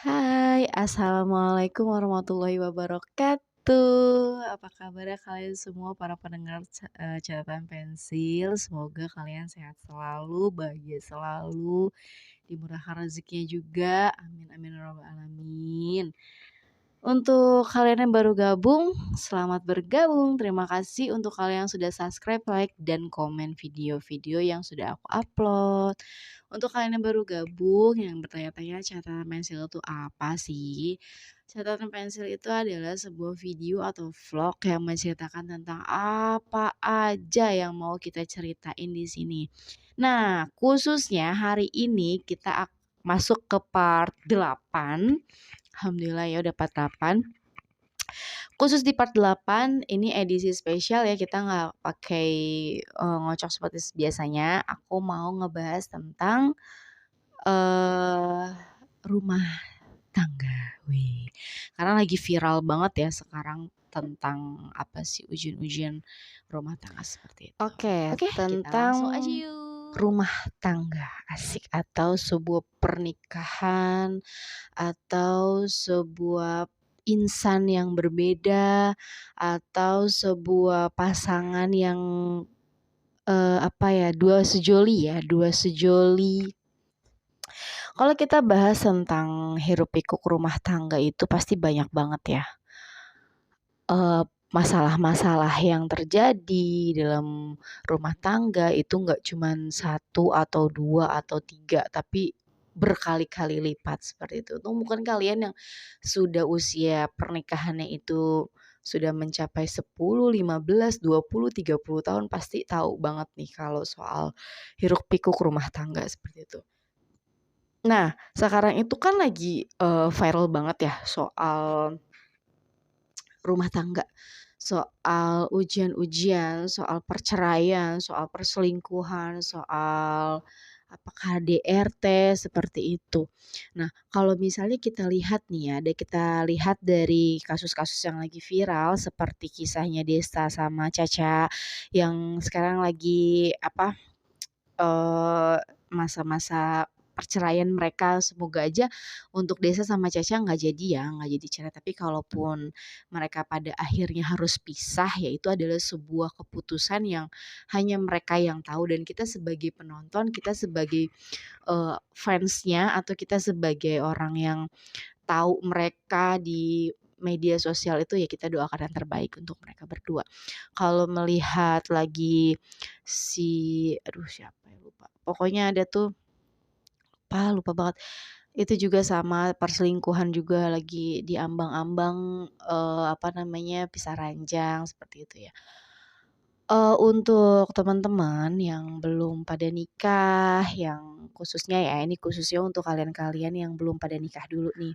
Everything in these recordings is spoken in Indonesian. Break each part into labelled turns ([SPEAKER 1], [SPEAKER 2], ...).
[SPEAKER 1] Hai, assalamualaikum warahmatullahi wabarakatuh. Apa kabarnya kalian semua para pendengar catatan pensil? Semoga kalian sehat selalu, bahagia selalu, dimurahkan rezekinya juga. Amin amin ya rabbal alamin. Untuk kalian yang baru gabung, selamat bergabung. Terima kasih untuk kalian yang sudah subscribe, like, dan komen video-video yang sudah aku upload. Untuk kalian yang baru gabung, yang bertanya-tanya catatan pensil itu apa sih? Catatan pensil itu adalah sebuah video atau vlog yang menceritakan tentang apa aja yang mau kita ceritain di sini. Nah, khususnya hari ini kita masuk ke part 8. Alhamdulillah ya udah part 8. Khusus di part 8 ini edisi spesial ya, kita nggak pakai ngocok seperti biasanya. Aku mau ngebahas tentang eh rumah tangga. Wih. Karena lagi viral banget ya sekarang tentang apa sih ujian-ujian rumah tangga seperti itu.
[SPEAKER 2] Oke,
[SPEAKER 1] Oke, kita langsung aja
[SPEAKER 2] tentang
[SPEAKER 1] yuk.
[SPEAKER 2] rumah tangga, asik, atau sebuah pernikahan, atau sebuah insan yang berbeda, atau sebuah pasangan yang dua sejoli. Kalau kita bahas tentang hiruk pikuk rumah tangga itu pasti banyak banget ya masalah-masalah yang terjadi dalam rumah tangga itu nggak cuman satu atau dua atau tiga, tapi berkali-kali lipat seperti itu. Tuh mungkin kalian yang sudah usia pernikahannya itu sudah mencapai 10, 15, 20, 30 tahun pasti tahu banget nih kalau soal hiruk pikuk rumah tangga seperti itu. Nah, sekarang itu kan lagi viral banget ya soal rumah tangga, soal ujian-ujian, soal perceraian, soal perselingkuhan, soal apakah KDRT seperti itu. Nah, kalau misalnya kita lihat nih ya, kita lihat dari kasus-kasus yang lagi viral seperti kisahnya Desta sama Caca yang sekarang lagi eee, masa-masa perceraian mereka, semoga aja untuk Desa sama Caca nggak jadi ya, nggak jadi cerai. Tapi kalaupun mereka pada akhirnya harus pisah, ya itu adalah sebuah keputusan yang hanya mereka yang tahu dan kita sebagai penonton, kita sebagai, fans-nya atau kita sebagai orang yang tahu mereka di media sosial itu, ya kita doakan yang terbaik untuk mereka berdua. Kalau melihat lagi aduh siapa ya lupa, pokoknya ada tuh, lupa banget. Itu juga sama perselingkuhan juga lagi diambang-ambang, pisah ranjang seperti itu ya. Untuk teman-teman yang belum pada nikah, yang khususnya ya, ini khususnya untuk kalian-kalian yang belum pada nikah dulu nih.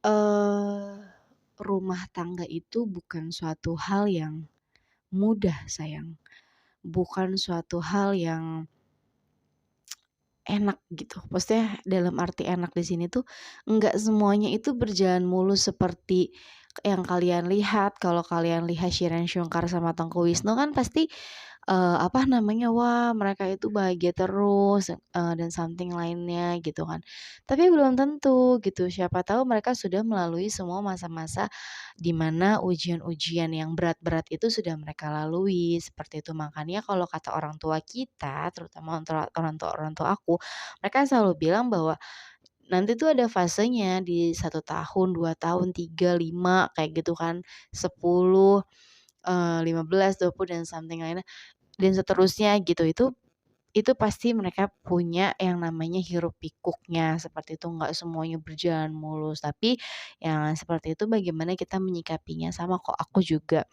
[SPEAKER 2] Eee, Rumah tangga itu bukan suatu hal yang mudah sayang, bukan suatu hal yang enak gitu. Maksudnya dalam arti enak di sini tuh enggak semuanya itu berjalan mulus seperti yang kalian lihat. Kalau kalian lihat Shireen Syungkar sama Tengku Wisnu kan pasti, wah mereka itu bahagia terus, dan something lainnya gitu kan. Tapi belum tentu gitu, siapa tahu mereka sudah melalui semua masa-masa di mana ujian-ujian yang berat-berat itu sudah mereka lalui, seperti itu. Makanya kalau kata orang tua kita, terutama orang tua aku, mereka selalu bilang bahwa nanti tuh ada fasenya di 1 tahun, 2 tahun, 3, 5 kayak gitu kan, 10, 15, 20 dan something lainnya dan seterusnya gitu. Itu pasti mereka punya yang namanya hiruk pikuknya, seperti itu, nggak semuanya berjalan mulus. Tapi yang seperti itu bagaimana kita menyikapinya, sama kok aku juga,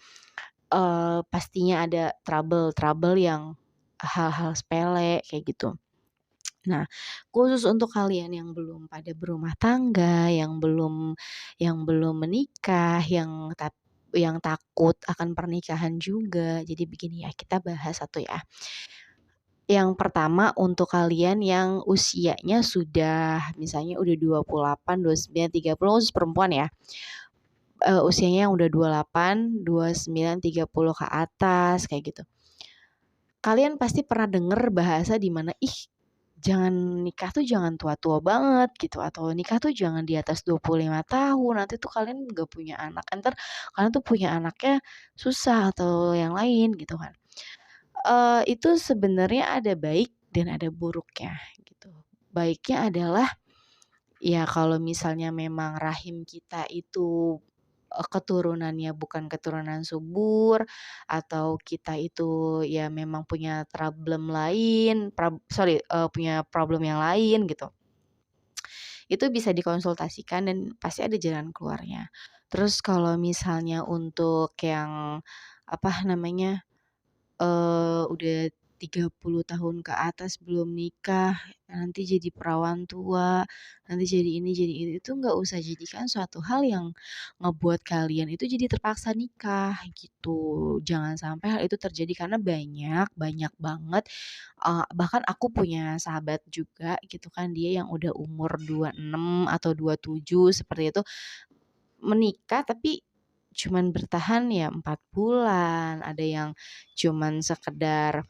[SPEAKER 2] pastinya ada trouble-trouble yang hal-hal sepele kayak gitu. Nah, khusus untuk kalian yang belum pada berumah tangga, yang belum menikah, yang takut akan pernikahan juga. Jadi begini ya, kita bahas satu ya. Yang pertama untuk kalian yang usianya sudah misalnya udah 28, 29, 30 khusus perempuan ya, usianya yang udah 28, 29, 30 ke atas kayak gitu. Kalian pasti pernah denger bahasa di mana, "Ih, jangan nikah tuh jangan tua-tua banget gitu, atau nikah tuh jangan di atas 25 tahun, nanti tuh kalian nggak punya anak, entar kalian tuh punya anaknya susah atau yang lain gitu kan. Itu sebenarnya ada baik dan ada buruknya gitu. Baiknya adalah ya kalau misalnya memang rahim kita itu, keturunannya bukan keturunan subur, atau kita itu ya memang punya problem lain, punya problem yang lain gitu, itu bisa dikonsultasikan dan pasti ada jalan keluarnya. Terus kalau misalnya untuk yang, apa namanya, udah 30 tahun ke atas belum nikah, nanti jadi perawan tua, nanti jadi ini jadi itu nggak usah jadikan suatu hal yang ngebuat kalian itu jadi terpaksa nikah gitu. Jangan sampai hal itu terjadi karena banyak banyak banget, bahkan aku punya sahabat juga gitu kan, dia yang udah umur 26 atau 27 seperti itu, menikah tapi cuman bertahan ya 4 bulan, ada yang cuman sekedar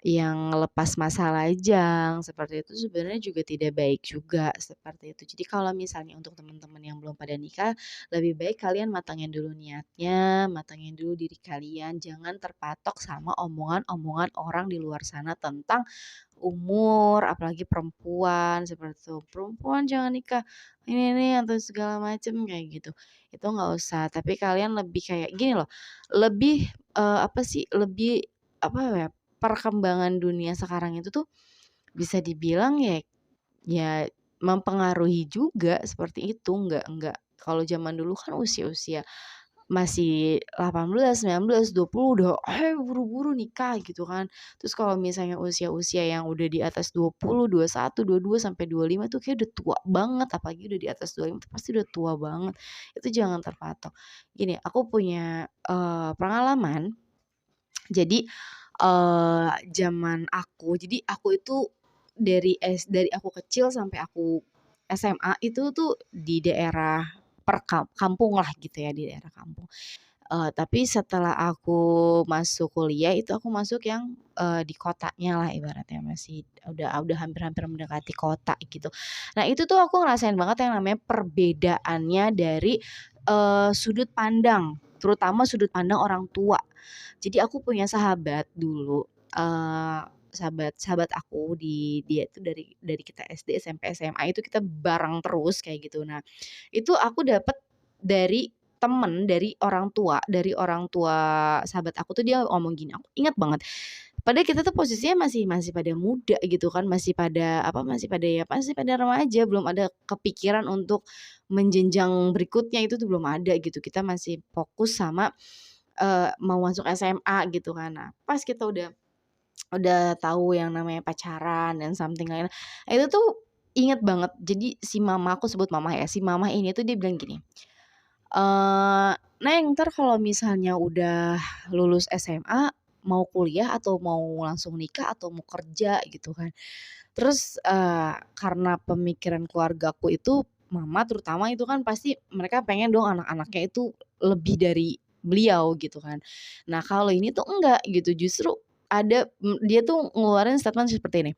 [SPEAKER 2] yang lepas masa lajang, seperti itu sebenarnya juga tidak baik juga, seperti itu. Jadi kalau misalnya untuk teman-teman yang belum pada nikah, lebih baik kalian matangin dulu niatnya, matangin dulu diri kalian, jangan terpatok sama omongan-omongan orang di luar sana tentang umur, apalagi perempuan, seperti itu. "Perempuan jangan nikah, ini," atau segala macem kayak gitu. Itu nggak usah, tapi kalian lebih kayak gini loh, lebih, apa sih, lebih, apa ya, perkembangan dunia sekarang itu tuh bisa dibilang ya mempengaruhi juga seperti itu, nggak kalau zaman dulu kan usia-usia masih 18, 19, 20 udah, buru-buru nikah gitu kan. Terus kalau misalnya usia-usia yang udah di atas 20, 21, 22, sampai 25 tuh kayak udah tua banget, apalagi udah di atas 25 tuh pasti udah tua banget. Itu jangan terpatok. Gini, aku punya, pengalaman, jadi, jadi aku itu dari aku kecil sampai aku SMA itu tuh di daerah kampung lah gitu ya, di daerah kampung. Tapi setelah aku masuk kuliah itu aku masuk yang, di kotanya lah ibaratnya masih udah hampir-hampir mendekati kota gitu. Nah itu tuh aku ngerasain banget yang namanya perbedaannya dari, sudut pandang, terutama sudut pandang orang tua. Jadi aku punya sahabat dulu, sahabat sahabat aku dia itu dari kita SD, SMP, SMA itu kita bareng terus kayak gitu. Nah, itu aku dapet dari orang tua sahabat aku tuh dia ngomong gini, aku ingat banget. Padahal kita tuh posisinya masih masih pada muda gitu kan, masih pada apa, masih pada remaja, belum ada kepikiran untuk menjenjang berikutnya itu tuh belum ada gitu. Kita masih fokus sama, mau masuk SMA gitu kan. Nah, pas kita udah tahu yang namanya pacaran dan something lain, itu tuh inget banget. Jadi si mama, aku sebut mama ya, si mama ini tuh dia bilang gini, "Neng, entar kalau misalnya udah lulus SMA, mau kuliah atau mau langsung nikah atau mau kerja?" Gitu kan. Terus, karena pemikiran keluargaku itu, mama terutama itu kan pasti mereka pengen dong anak-anaknya itu lebih dari beliau gitu kan. Nah kalau ini tuh enggak gitu, justru dia tuh ngeluarin statement seperti ini,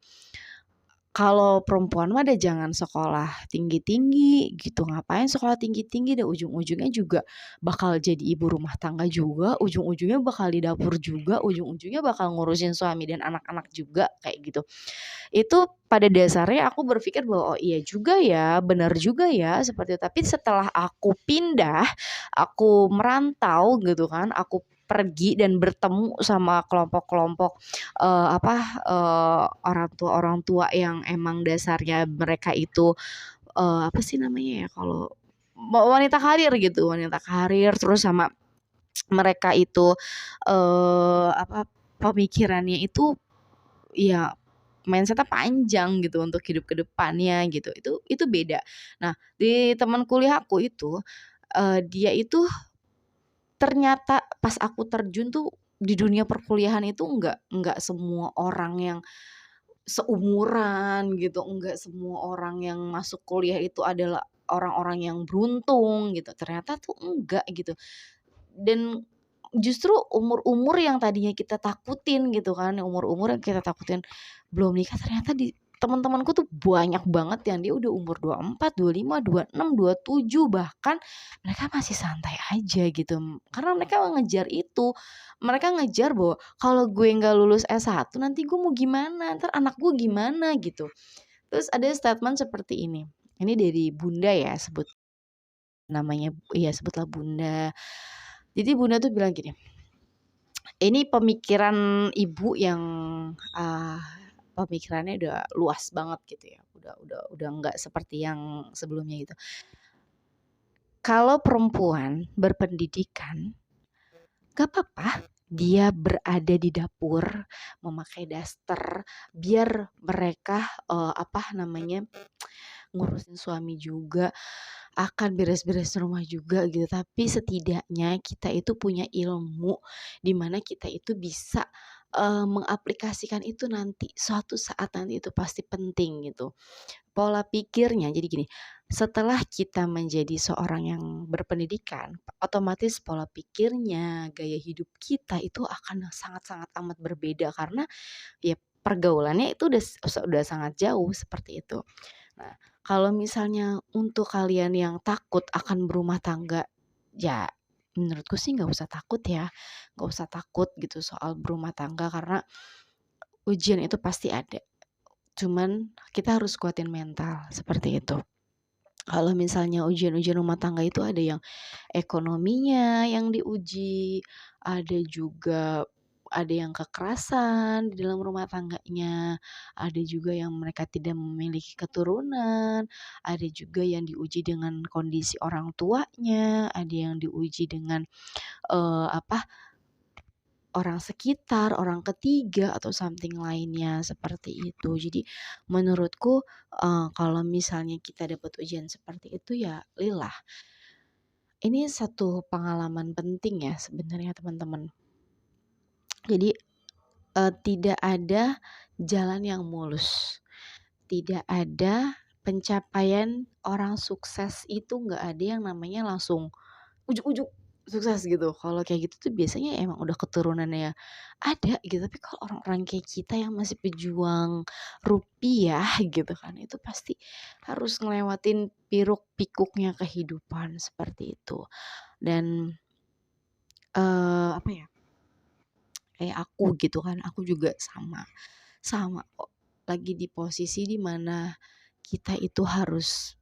[SPEAKER 2] "Kalau perempuan mah deh jangan sekolah tinggi-tinggi gitu, ngapain sekolah tinggi-tinggi deh, ujung-ujungnya juga bakal jadi ibu rumah tangga juga, ujung-ujungnya bakal di dapur juga, ujung-ujungnya bakal ngurusin suami dan anak-anak juga," kayak gitu. Itu pada dasarnya aku berpikir bahwa, "Oh iya juga ya, benar juga ya," seperti itu. Tapi setelah aku pindah, aku merantau gitu kan, aku pergi dan bertemu sama kelompok-kelompok, orang tua yang emang dasarnya mereka itu, apa sih namanya ya kalau wanita karir gitu, wanita karir terus sama mereka itu, pemikirannya itu ya mindset-nya panjang gitu untuk hidup ke depannya gitu, itu beda. Nah, di teman kuliah aku itu, dia itu ternyata pas aku terjun tuh di dunia perkuliahan itu enggak semua orang yang seumuran gitu, enggak semua orang yang masuk kuliah itu adalah orang-orang yang beruntung gitu, ternyata tuh enggak gitu. Dan justru umur-umur yang tadinya kita takutin gitu kan, umur-umur yang kita takutin belum nikah ternyata teman-temanku tuh banyak banget yang dia udah umur 24, 25, 26, 27, bahkan mereka masih santai aja gitu, karena mereka ngejar itu. Mereka ngejar bahwa kalau gue nggak lulus S1 nanti gue mau gimana, entar anak gue gimana gitu. Terus ada statement seperti ini dari bunda ya, sebut namanya, iya sebutlah bunda. Jadi bunda tuh bilang gini, ini pemikiran ibu yang, pemikirannya udah luas banget gitu ya, udah nggak seperti yang sebelumnya gitu. Kalau perempuan berpendidikan, gak apa-apa dia berada di dapur, memakai daster, biar mereka, apa namanya, ngurusin suami juga, akan beres-beres rumah juga gitu, tapi setidaknya kita itu punya ilmu, di mana kita itu bisa, mengaplikasikan itu nanti, suatu saat nanti itu pasti penting gitu. Pola pikirnya jadi gini, setelah kita menjadi seorang yang berpendidikan, otomatis pola pikirnya, gaya hidup kita itu akan sangat-sangat amat berbeda karena ya pergaulannya itu udah sangat jauh seperti itu. Nah, kalau misalnya untuk kalian yang takut akan berumah tangga, ya menurutku sih nggak usah takut ya, nggak usah takut gitu soal berumah tangga karena ujian itu pasti ada. Cuman kita harus kuatin mental, seperti itu. Kalau misalnya ujian-ujian rumah tangga itu ada yang ekonominya yang diuji, ada yang kekerasan di dalam rumah tangganya, ada juga yang mereka tidak memiliki keturunan, ada juga yang diuji dengan kondisi orang tuanya, ada yang diuji dengan, apa, orang sekitar, orang ketiga, atau something lainnya, seperti itu. Jadi menurutku, kalau misalnya kita dapat ujian seperti itu ya lillah. Ini satu pengalaman penting ya sebenarnya teman-teman. Jadi, tidak ada jalan yang mulus, tidak ada pencapaian orang sukses itu nggak ada yang namanya langsung ujug-ujug sukses gitu. Kalau kayak gitu tuh biasanya emang udah keturunannya ada gitu, tapi kalau orang-orang kayak kita yang masih pejuang rupiah gitu kan, itu pasti harus ngelewatin piruk pikuknya kehidupan seperti itu. Dan, apa ya, kayak aku gitu kan, aku juga sama, sama kok, lagi di posisi di mana kita itu harus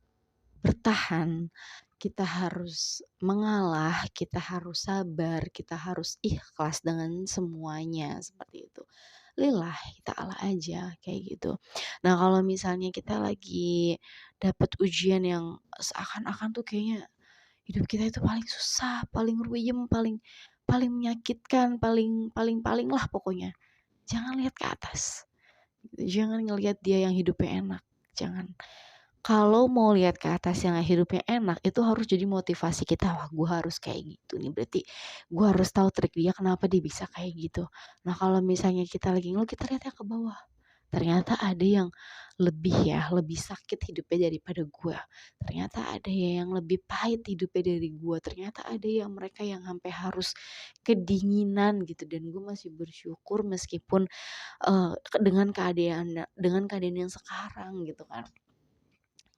[SPEAKER 2] bertahan, kita harus mengalah, kita harus sabar, kita harus ikhlas dengan semuanya, seperti itu. Lillahi ta'ala aja, kayak gitu. Nah, kalau misalnya kita lagi dapet ujian yang seakan-akan tuh kayaknya hidup kita itu paling susah, paling ruyem, paling paling menyakitkan, paling paling paling lah pokoknya. Jangan lihat ke atas, jangan ngelihat dia yang hidupnya enak, jangan. Kalau mau lihat ke atas yang hidupnya enak, itu harus jadi motivasi kita, "Wah, gue harus kayak gitu nih, berarti gue harus tahu trik dia kenapa dia bisa kayak gitu." Nah, kalau misalnya kita lagi ngeluh, kita lihatnya ke bawah. Ternyata ada yang lebih sakit hidupnya daripada gue. Ternyata ada yang lebih pahit hidupnya dari gue. Ternyata ada yang mereka yang sampai harus kedinginan gitu dan gue masih bersyukur meskipun, dengan keadaan yang sekarang gitu kan.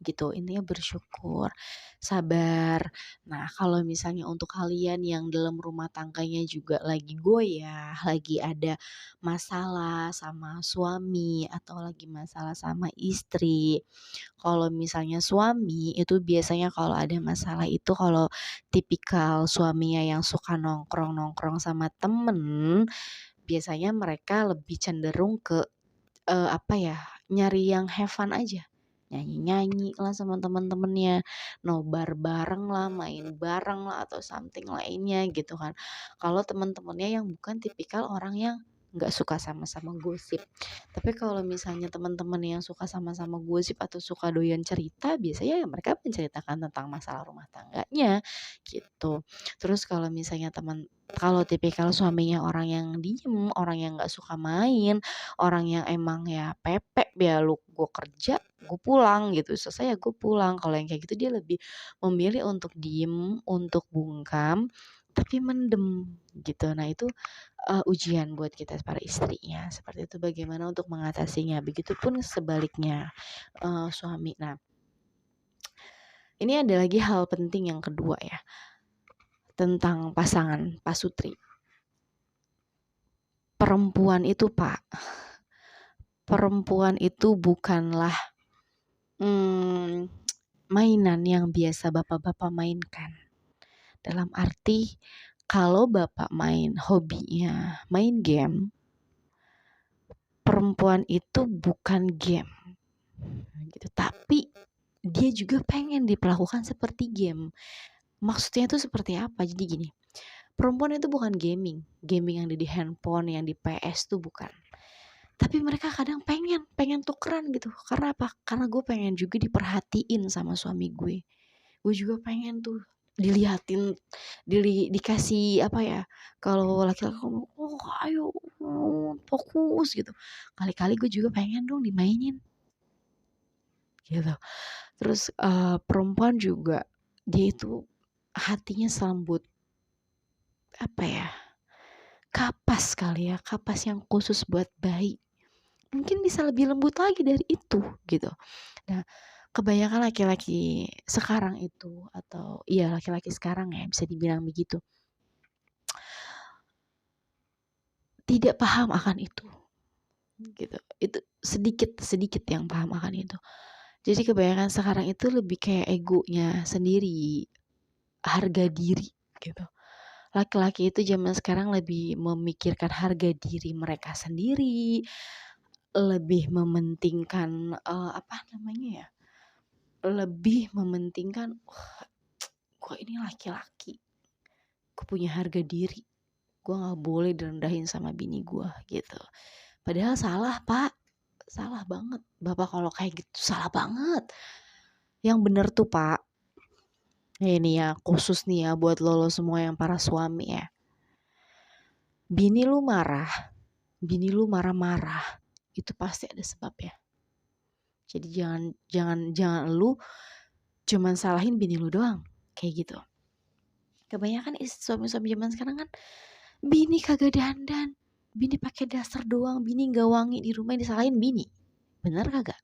[SPEAKER 2] Gitu, intinya bersyukur, sabar. Nah, kalau misalnya untuk kalian yang dalam rumah tangganya juga lagi goyah, lagi ada masalah sama suami atau lagi masalah sama istri. Kalau misalnya suami itu biasanya kalau ada masalah itu kalau tipikal suaminya yang suka nongkrong-nongkrong sama temen, biasanya mereka lebih cenderung ke apa ya, nyari yang have fun aja, nyanyi-nyanyi lah sama temen-temennya, nobar bareng lah, main bareng lah, atau something lainnya gitu kan. Kalau temen-temennya yang bukan tipikal orang yang nggak suka sama-sama gosip. Tapi kalau misalnya teman-teman yang suka sama-sama gosip atau suka doyan cerita, biasanya ya mereka menceritakan tentang masalah rumah tangganya, gitu. Terus kalau tipikal suaminya orang yang diem, orang yang nggak suka main, orang yang emang ya pepek, ya lu gue kerja, gue pulang gitu, selesai ya gue pulang. Kalau yang kayak gitu dia lebih memilih untuk diem, untuk bungkam, tapi mendem gitu. Nah itu, ujian buat kita para istrinya, seperti itu bagaimana untuk mengatasinya. Begitupun sebaliknya, suami. Nah, ini ada lagi hal penting yang kedua ya, tentang pasangan pasutri. Perempuan itu Pak, perempuan itu bukanlah, mmm, mainan yang biasa bapak-bapak mainkan. Dalam arti, kalau bapak main hobinya main game, perempuan itu bukan game, gitu. Tapi dia juga pengen diperlakukan seperti game. Maksudnya itu seperti apa? Jadi gini, perempuan itu bukan gaming yang ada di handphone, yang di PS tuh bukan. Tapi mereka kadang pengen tukeran gitu. Karena apa? Karena gue pengen juga diperhatiin sama suami gue. Gue juga pengen tuh dilihatin, dikasih apa ya? Kalau laki-laki ngomong, oh ayo fokus gitu. Kali-kali gue juga pengen dong dimainin gitu. Terus perempuan juga dia itu hatinya selembut apa ya? Kapas kali ya, kapas yang khusus buat bayi. Mungkin bisa lebih lembut lagi dari itu gitu. Nah, kebanyakan laki-laki sekarang itu atau iya laki-laki sekarang ya bisa dibilang begitu, tidak paham akan itu gitu. Itu sedikit yang paham akan itu. Jadi kebanyakan sekarang itu lebih kayak egonya sendiri, harga diri gitu. Laki-laki itu zaman sekarang lebih memikirkan harga diri mereka sendiri, lebih mementingkan apa namanya ya? Lebih mementingkan, wah, gue ini laki-laki, gue punya harga diri, gue nggak boleh direndahin sama bini gue gitu. Padahal salah Pak, salah banget. Bapak kalau kayak gitu salah banget. Yang bener tuh Pak, ini ya khusus nih ya buat lo semua yang para suami ya. Bini lu marah, bini lu marah-marah, itu pasti ada sebabnya. Jadi jangan lu cuman salahin bini lu doang, kayak gitu. Kebanyakan suami-suami zaman sekarang kan bini kagak dandan, bini pakai daster doang, bini nggak wangi di rumah disalahin bini. Bener kagak?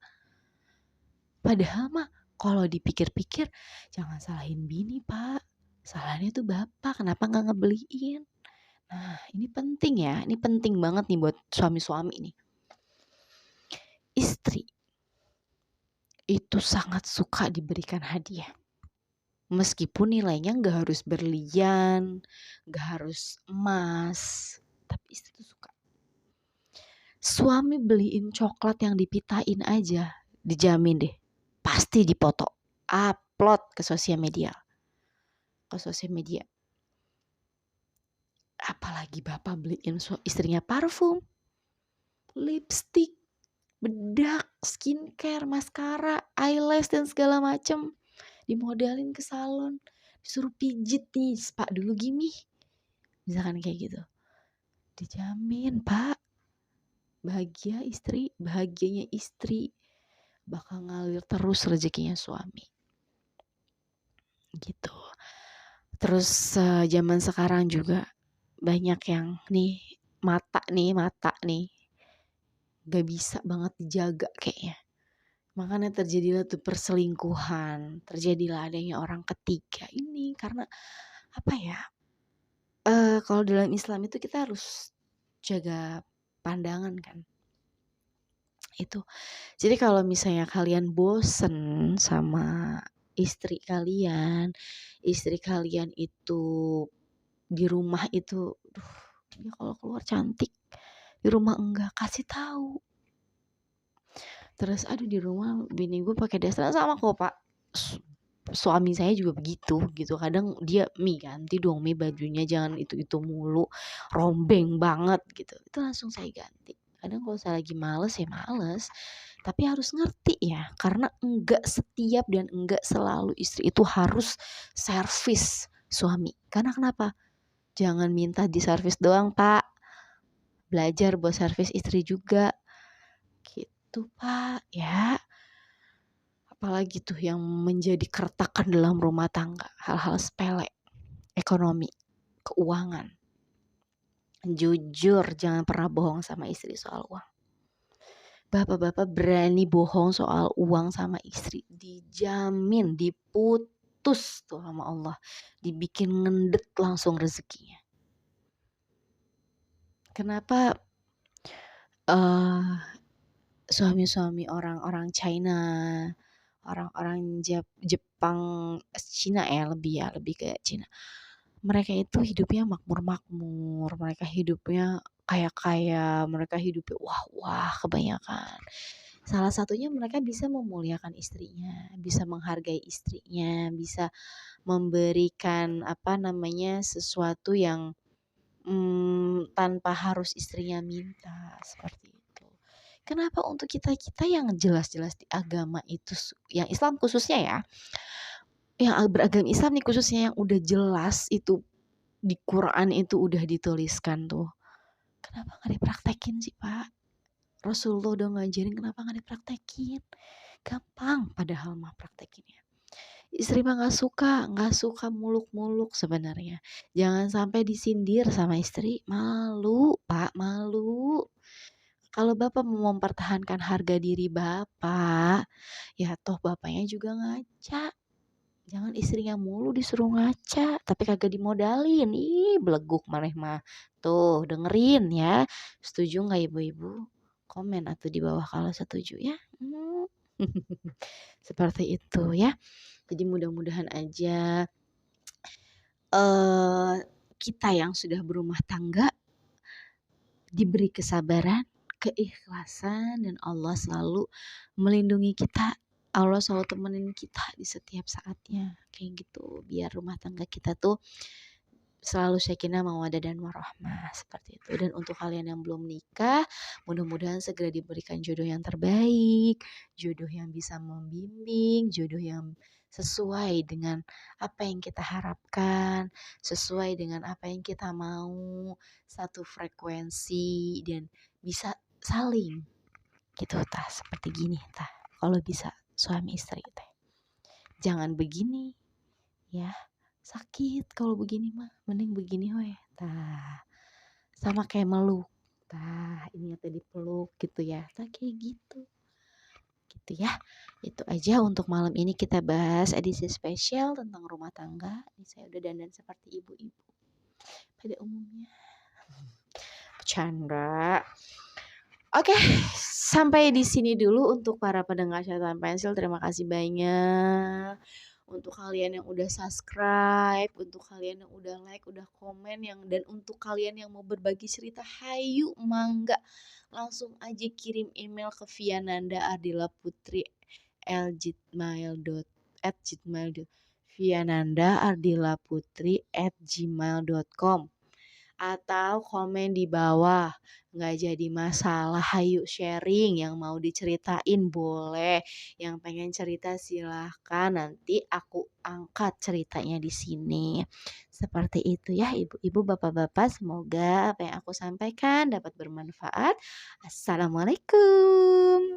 [SPEAKER 2] Padahal mah kalau dipikir-pikir jangan salahin bini Pak, salahnya tuh bapak, kenapa nggak ngebeliin? Nah ini penting ya, ini penting banget nih buat suami-suami nih. Istri itu sangat suka diberikan hadiah. Meskipun nilainya nggak harus berlian, nggak harus emas, tapi istri tuh suka. Suami beliin coklat yang dipitain aja, dijamin deh, pasti dipoto, upload ke sosial media. Apalagi bapak beliin istrinya parfum, lipstick, bedak, skincare, maskara, eyelash dan segala macem. Dimodalin ke salon, disuruh pijit nih, spa dulu gini. Misalkan kayak gitu. Dijamin Pak, bahagianya istri bakal ngalir terus rezekinya suami. Gitu. Terus zaman sekarang juga banyak yang mata nih gak bisa banget dijaga kayaknya. Makanya terjadilah tuh perselingkuhan, terjadilah adanya orang ketiga ini karena apa ya? Kalau dalam Islam itu kita harus jaga pandangan kan. Itu. Jadi kalau misalnya kalian bosen sama istri kalian itu di rumah itu, dia kalau keluar cantik, di rumah enggak, kasih tahu. Terus aduh di rumah bini gue pakai daster sama kok Pak. Suami saya juga begitu gitu. Kadang dia ganti dong bajunya jangan itu mulu, rombeng banget gitu. Itu langsung saya ganti. Kadang kalau saya lagi males ya males. Tapi harus ngerti ya, karena enggak setiap dan enggak selalu istri itu harus servis suami. Karena kenapa? Jangan minta diservis doang Pak. Belajar buat servis istri juga. Gitu Pak ya. Apalagi tuh yang menjadi keretakan dalam rumah tangga, hal-hal sepele, ekonomi. keuangan. Jujur jangan pernah bohong sama istri soal uang. Bapak-bapak berani bohong soal uang sama istri, dijamin diputus tuh sama Allah, dibikin ngendet langsung rezekinya. Kenapa, eee, suami-suami orang-orang China, orang-orang Jepang, Cina lebih ke Cina. Mereka itu hidupnya makmur-makmur, mereka hidupnya kaya-kaya, mereka hidupnya wah-wah kebanyakan. Salah satunya mereka bisa memuliakan istrinya, bisa menghargai istrinya, bisa memberikan sesuatu yang, tanpa harus istrinya minta, seperti itu. Kenapa untuk kita-kita yang jelas-jelas di agama itu yang Islam khususnya ya, yang beragama Islam nih khususnya yang udah jelas itu di Quran itu udah dituliskan tuh, kenapa nggak dipraktekin sih, Pak? Rasulullah udah ngajarin kenapa nggak dipraktekin? Gampang padahal mah praktekinnya. Istri mah nggak suka muluk-muluk sebenarnya. Jangan sampai disindir sama istri, malu Pak, malu. Kalau Bapak mau mempertahankan harga diri Bapak, ya toh bapaknya juga ngaca. Jangan istrinya mulu disuruh ngaca, tapi kagak dimodalin. Ih, beleguk maneh mah. Tuh, dengerin ya. Setuju nggak ibu-ibu? Komen atau di bawah kalau setuju ya. Seperti itu ya. Jadi mudah-mudahan aja kita yang sudah berumah tangga diberi kesabaran, keikhlasan, dan Allah selalu melindungi kita. Allah selalu temenin kita di setiap saatnya, kayak gitu. Biar rumah tangga kita tuh selalu sakinah, mawaddah, dan warahmah, seperti itu. Dan untuk kalian yang belum nikah, mudah-mudahan segera diberikan jodoh yang terbaik, jodoh yang bisa membimbing, jodoh yang sesuai dengan apa yang kita harapkan, sesuai dengan apa yang kita mau, satu frekuensi dan bisa saling gitu tah, seperti gini tah. Kalau bisa suami istri teh. Jangan begini ya. Sakit kalau begini mah, mending begini weh. Tah, sama kayak meluk. Tah, ini teh dipeluk gitu ya. Tah kayak gitu. Gitu ya. Itu aja untuk malam ini kita bahas edisi spesial tentang rumah tangga. Ini saya udah dandan seperti ibu-ibu pada umumnya. Bercanda. Oke, sampai di sini dulu untuk para pendengar catatan pensil. Terima kasih banyak untuk kalian yang udah subscribe, untuk kalian yang udah like, udah komen, dan untuk kalian yang mau berbagi cerita, hayu mangga langsung aja kirim email ke viananda@gmail.com atau komen di bawah. Nggak jadi masalah, hayu sharing, yang mau diceritain boleh, yang pengen cerita silahkan, nanti aku angkat ceritanya di sini. Seperti itu ya ibu-ibu, bapak-bapak, semoga apa yang aku sampaikan dapat bermanfaat. Assalamualaikum.